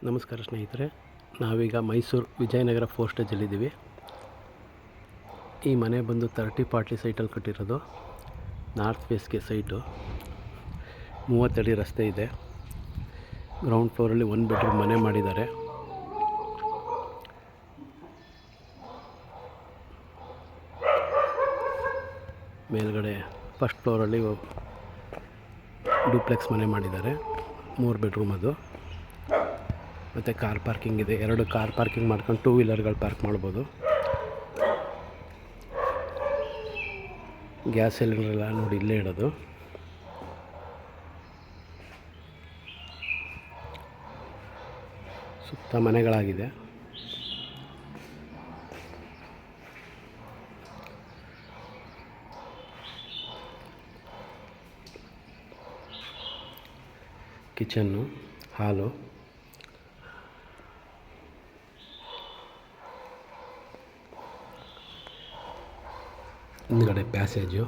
ನಮಸ್ಕಾರ ಸ್ನೇಹಿತರೆ, ನಾವೀಗ ಮೈಸೂರು ವಿಜಯನಗರ ಫೋರ್ಟೇಜಲ್ಲಿದ್ದೀವಿ. ಈ ಮನೆ ಬಂದು 30-40 ಸೈಟಲ್ಲಿ ಕಟ್ಟಿರೋದು. ನಾರ್ತ್ ಫೇಸ್ಗೆ ಸೈಟು, 30 ಅಡಿ ರಸ್ತೆ ಇದೆ. ಗ್ರೌಂಡ್ ಫ್ಲೋರಲ್ಲಿ 1 ಬೆಡ್ರೂಮ್ ಮನೆ ಮಾಡಿದ್ದಾರೆ. ಮೇಲ್ಗಡೆ ಫಸ್ಟ್ ಫ್ಲೋರಲ್ಲಿ ಡೂಪ್ಲೆಕ್ಸ್ ಮನೆ ಮಾಡಿದ್ದಾರೆ. 3 ಬೆಡ್ರೂಮ್ ಅದು. ಮತ್ತು ಕಾರ್ ಪಾರ್ಕಿಂಗ್ ಇದೆ. 2 ಕಾರ್ ಪಾರ್ಕಿಂಗ್ ಮಾಡ್ಕೊಂಡು 2 ವೀಲರ್ಗಳು ಪಾರ್ಕ್ ಮಾಡ್ಬೋದು. ಗ್ಯಾಸ್ ಸಿಲಿಂಡ್ರೆಲ್ಲ ನೋಡಿ ಇಲ್ಲೇ ಇಡೋದು. ಸುತ್ತ ಮನೆಗಳಾಗಿದೆ. ಕಿಚನ್ನು, ಹಾಲು, ಹಿಂದ್ಗಡೆ ಪ್ಯಾಸೇಜು,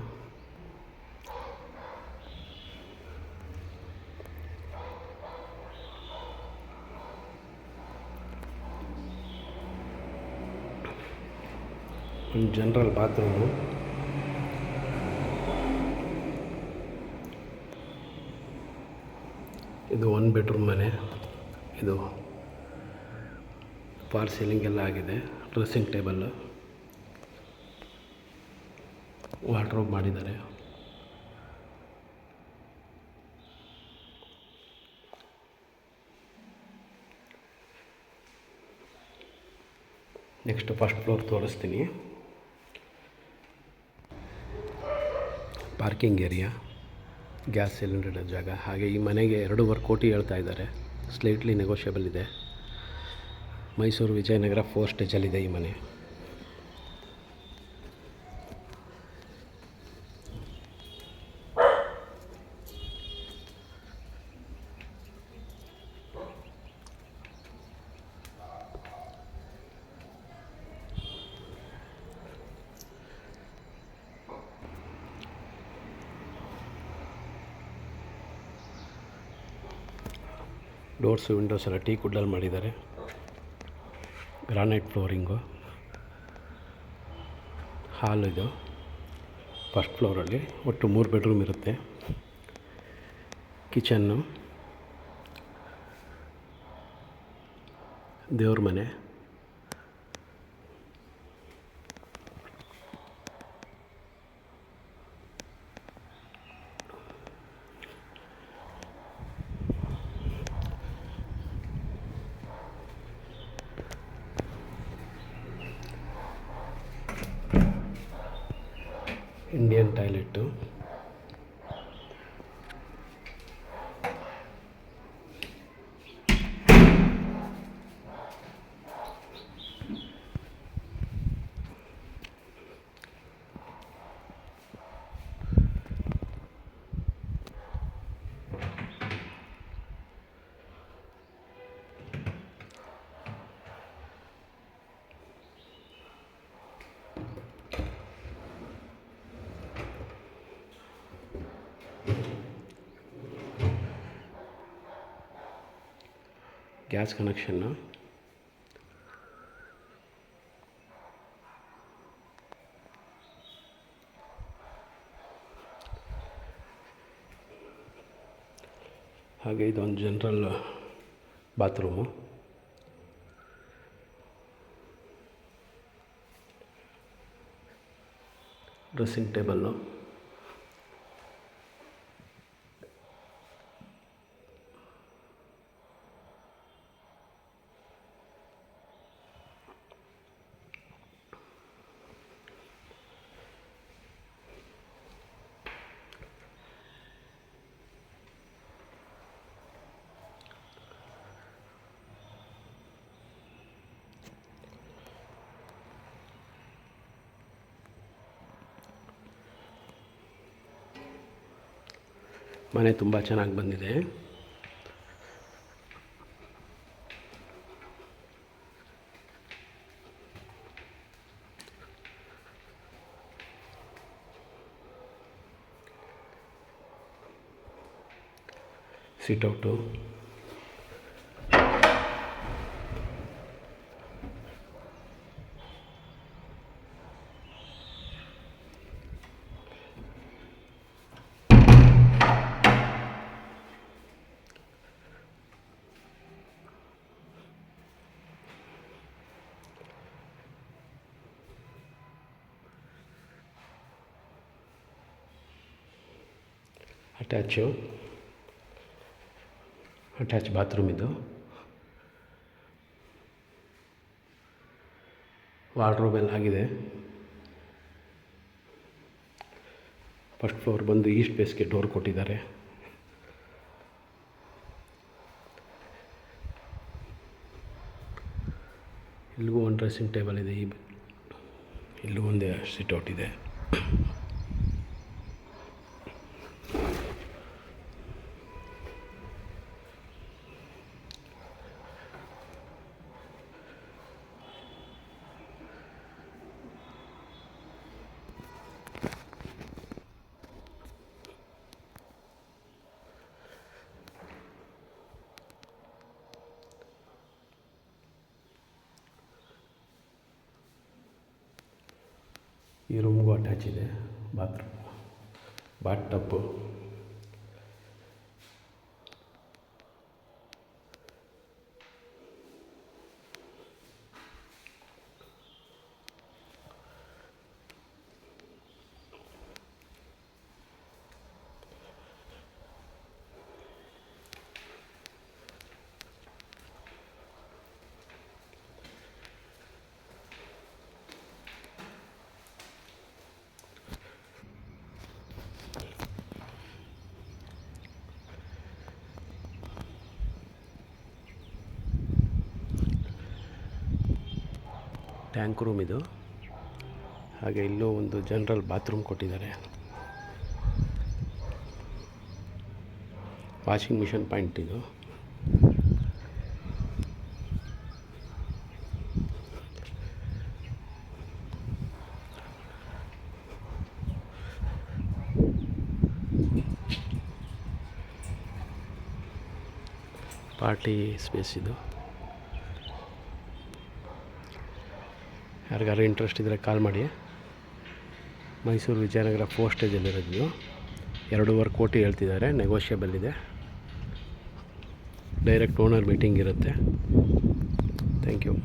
ಒಂದು ಜನರಲ್ ಬಾತ್ರೂಮು, ಇದು 1 ಬೆಡ್ರೂಮ್ ಮನೆ. ಇದು ಫಾಲ್ ಸೀಲಿಂಗ್ ಎಲ್ಲ ಆಗಿದೆ. ಡ್ರೆಸ್ಸಿಂಗ್ ಟೇಬಲ್ಲು, ವಾರ್ಡ್ರೋಬ್ ಮಾಡಿದ್ದಾರೆ. ನೆಕ್ಸ್ಟ್ ಫಸ್ಟ್ ಫ್ಲೋರ್ ತೋರಿಸ್ತೀನಿ. ಪಾರ್ಕಿಂಗ್ ಏರಿಯಾ, ಗ್ಯಾಸ್ ಸಿಲಿಂಡರ್ ಜಾಗ. ಹಾಗೆ ಈ ಮನೆಗೆ 2.5 ಕೋಟಿ ಹೇಳ್ತಾ ಇದ್ದಾರೆ. ಸ್ಲೈಟ್ಲಿ ನೆಗೋಷಿಯಬಲ್ ಇದೆ. ಮೈಸೂರು ವಿಜಯನಗರ ಫೋರ್ಟೇಜಲ್ಲಿದೆ ಈ ಮನೆ. ಡೋರ್ಸು ವಿಂಡೋಸ್ ಎಲ್ಲ ಟೀ ಕುಡ್ಡಲ್ಲಿ ಮಾಡಿದ್ದಾರೆ. Granite flooring. ಹಾಲ್ ಇದು ಫಸ್ಟ್ ಫ್ಲೋರಲ್ಲಿ. ಒಟ್ಟು 3 ಬೆಡ್ರೂಮ್ ಇರುತ್ತೆ. ಕಿಚನ್ನು, ದೇವ್ರ ಮನೆ, ಇಂಡಿಯನ್ ಟಾಯ್ಲೆಟ್ಟು, ಗ್ಯಾಸ್ ಕನೆಕ್ಷನ್ನು, ಹಾಗೆ ಇದೊಂದು ಜನರಲ್ ಬಾತ್ರೂಮು. ಡ್ರೆಸ್ಸಿಂಗ್ ಟೇಬಲ್ಲು, ಮನೆ ತುಂಬ ಚೆನ್ನಾಗಿ ಬಂದಿದೆ. ಸಿಟೌಟು, ಅಟ್ಯಾಚ್ ಬಾತ್ರೂಮ್ ಇದು. ವಾರ್ಡ್ರೋಬ್ ಎಲ್ಲ ಆಗಿದೆ. ಫಸ್ಟ್ ಫ್ಲೋರ್ ಬಂದು ಈಸ್ಟ್ ಫೇಸ್ಗೆ ಡೋರ್ ಕೊಟ್ಟಿದ್ದಾರೆ. ಇಲ್ಲಿಗೂ ಒಂದು ಡ್ರೆಸ್ಸಿಂಗ್ ಟೇಬಲ್ ಇದೆ. ಇಲ್ಲೂ ಒಂದು ಸಿಟ್ಔಟ್ ಇದೆ. ಈ ರೂಮ್ಗೂ ಅಟ್ಯಾಚ್ ಇದೆ bathroom, bath tub. Tank room ಇದು. ಹಾಗೆ ಇಲ್ಲೂ ಒಂದು ಜನರಲ್ ಬಾತ್ರೂಮ್ ಕೊಟ್ಟಿದ್ದಾರೆ. ವಾಷಿಂಗ್ ಮಿಷನ್ ಪಾಯಿಂಟ್ ಇದು. ಪಾರ್ಟಿ ಸ್ಪೇಸ್ ಇದು. ಯಾರಿಗಾರು ಇಂಟ್ರೆಸ್ಟ್ ಇದ್ದರೆ ಕಾಲ್ ಮಾಡಿ. ಮೈಸೂರು ವಿಜಯನಗರ 4 ಸ್ಟೇಜಲ್ಲಿರೋದು. 2.5 ಕೋಟಿ ಹೇಳ್ತಿದ್ದಾರೆ, ನೆಗೋಷಿಯಬಲ್ ಇದೆ. ಡೈರೆಕ್ಟ್ ಓನರ್ ಮೀಟಿಂಗ್ ಇರುತ್ತೆ. Thank you.